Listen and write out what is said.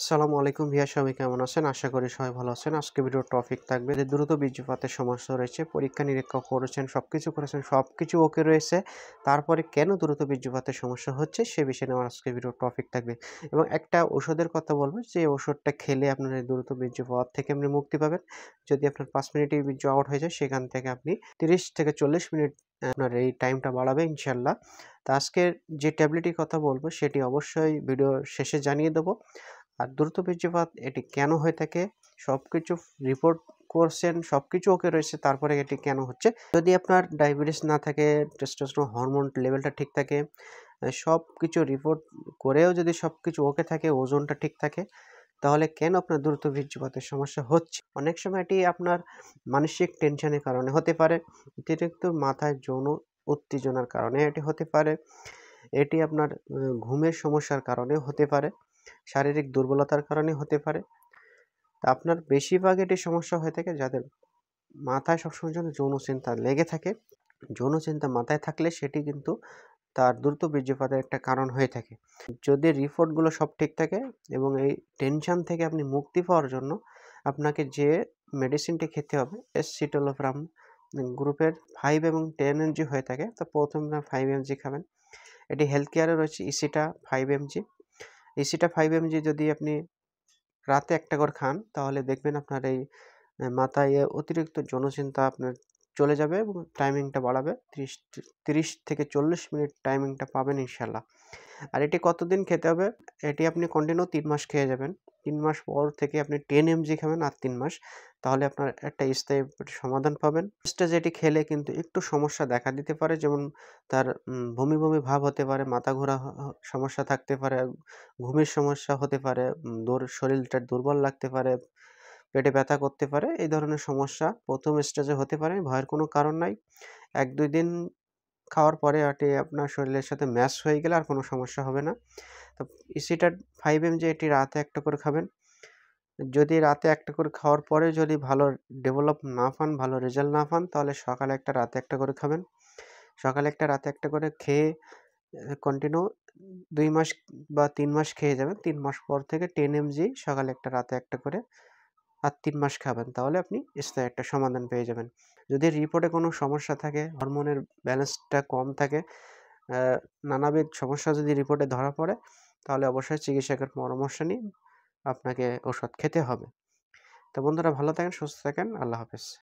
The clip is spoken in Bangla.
আসসালামু আলাইকুম ভিউয়ার, সবাই কেমন আছেন? আশা করি সবাই ভালো আছেন। আজকে ভিডিওর টপিক থাকবে যে দ্রুত বীর্যপাতের সমস্যা রয়েছে, পরীক্ষা নিরীক্ষা করেছেন, সবকিছু করেছেন, সবকিছু ওকে রয়েছে, তারপরে কেন দ্রুত বীর্যপাতের সমস্যা হচ্ছে সে বিষয়ে নিয়ে আমার আজকে ভিডিওর টপিক থাকবে। এবং একটা ওষুধের কথা বলবো, যে ওষুধটা খেলে আপনার এই দ্রুত বীর্যপাত থেকে আপনি মুক্তি পাবেন। যদি আপনার 5 মিনিটেই বীর্য আউট হয়ে যায়, সেখান থেকে আপনি 30 থেকে 40 মিনিট আপনার এই টাইমটা বাড়াবে ইনশাআল্লাহ। তো আজকের যে ট্যাবলেটটির কথা বলবো সেটি অবশ্যই ভিডিওর শেষে জানিয়ে দেবো। আর দ্রুত বীর্যপাত এটি কেন হয়ে থাকে, সবকিছু রিপোর্ট করছেন, সবকিছু ওকে রয়েছে, তারপরে এটি কেন হচ্ছে। যদি আপনার ডায়াবেটিস না থাকে, টেস্টোস্টেরন হরমোন লেভেলটা ঠিক থাকে, সবকিছু রিপোর্ট করেও যদি সবকিছু ওকে থাকে, ওজনটা ঠিক থাকে, তাহলে কেন আপনার দ্রুত বীর্যপাতের সমস্যা হচ্ছে? অনেক সময় এটি আপনার মানসিক টেনশনের কারণে হতে পারে, অতিরিক্ত মাথায় যৌন উত্তেজনার কারণে এটি হতে পারে, এটি আপনার ঘুমের সমস্যার কারণে হতে পারে, শারীরিক দুর্বলতার কারণে হতে পারে। আপনার বেশিরভাগ এটি সমস্যা হয়ে থাকে যাদের মাথায় সবসময় জন্য যৌন চিন্তা লেগে থাকে। যৌন চিন্তা মাথায় থাকলে সেটি কিন্তু তার দ্রুত বীর্যপাতের একটা কারণ হয়ে থাকে। যদি রিপোর্টগুলো সব ঠিক থাকে এবং এই টেনশন থেকে আপনি মুক্তি পাওয়ার জন্য আপনাকে যে মেডিসিনটি খেতে হবে, এসসিটোলোফ্রাম গ্রুপের 5 এবং 10 এমজি হয়ে থাকে। তো প্রথমে 5 এমজি খাবেন। এটি হেলথ কেয়ারে রয়েছে ইসিটা 5 এমজি। ইসিটা 5 এমজি যদি আপনি রাতে একটা করে খান, তাহলে দেখবেন আপনার এই মাথায় অতিরিক্ত যৌনচিন্তা আপনার চলে যাবে এবং টাইমিংটা বাড়াবে। 30 থেকে 40 মিনিট টাইমিংটা পাবেন ইনশাআল্লাহ। আর এটি কতদিন খেতে হবে? এটি আপনি কন্টিনিউ 3 মাস খেয়ে যাবেন। 3 মাস পর থেকে আপনি 10 এমজি খাবেন আর 3 মাস। তাহলে আপনার একটা স্থায়ী সমাধান পাবেন। স্টেজে এটি খেলে কিন্তু একটু সমস্যা দেখা দিতে পারে, যেমন তার বমি, বমি ভাব হতে পারে, মাথা ঘোরা সমস্যা থাকতে পারে, ঘুমের সমস্যা হতে পারে, শরীরটা দুর্বল লাগতে পারে, পেটে ব্যথা করতে পারে। এই ধরনের সমস্যা ১ম স্টেজে হতে পারে। ভয়ের কোনো কারণ নাই। ১-২ দিন খাওয়ার পরে এটি আপনার শরীরের সাথে ম্যাচ হয়ে গেলে আর কোনো সমস্যা হবে না। তো ইসিটার 5 এমজি এটি রাতে একটা করে খাবেন। যদি রাতে একটা করে খাওয়ার পরে যদি ভালো ডেভেলপ না পান, ভালো রেজাল্ট না পান, তাহলে সকালে একটা রাতে একটা করে খাবেন। সকালে একটা রাতে একটা করে খেয়ে কন্টিনিউ ২ মাস বা ৩ মাস খেয়ে যাবেন। ৩ মাস পর থেকে 10 এমজি সকালে একটা রাতে একটা করে আর ৩ মাস খাবেন। তাহলে আপনি স্থায়ী একটা সমাধান পেয়ে যাবেন। যদি রিপোর্টে কোনো সমস্যা থাকে, হরমোনের ব্যালেন্সটা কম থাকে, আ নানাবিধ সমস্যা যদি রিপোর্টে ধরা পড়ে, তাহলে অবশ্যই চিকিৎসকের পরামর্শ নিয়ে আপনাকে ওষুধ খেতে হবে। তো বন্ধুরা, ভালো থাকেন, সুস্থ থাকেন। আল্লাহ হাফেজ।